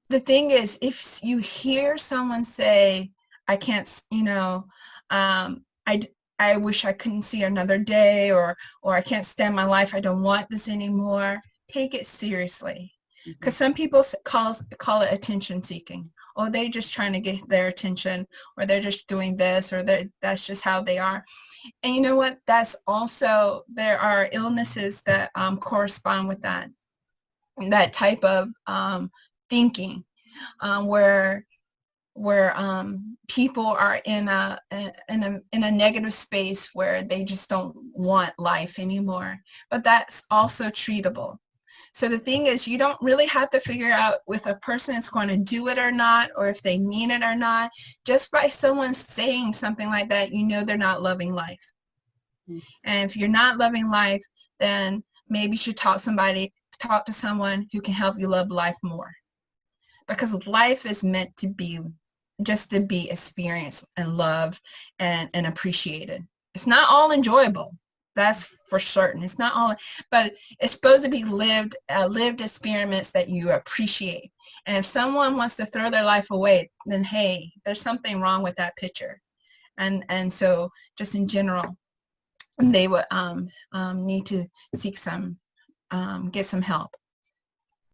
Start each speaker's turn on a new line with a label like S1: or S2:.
S1: the thing is, if you hear someone say, I can't, I, I wish I couldn't see another day, or I can't stand my life, I don't want this anymore, take it seriously. Because some people call it attention seeking, or they're just trying to get their attention, or they're just doing this, or that's just how they are. And you know what? That's also, there are illnesses that correspond with that type of thinking, where people are in a negative space where they just don't want life anymore. But that's also treatable. So the thing is, you don't really have to figure out if a person is going to do it or not, or if they mean it or not. Just by someone saying something like that, you know they're not loving life. And if you're not loving life, then maybe you should talk to someone who can help you love life more. Because life is meant to be, just to be experienced and loved and appreciated. It's not all enjoyable. That's for certain. It's not all, but it's supposed to be lived experiments that you appreciate. And if someone wants to throw their life away, then hey, there's something wrong with that picture. And so just in general, they would need to seek get some help.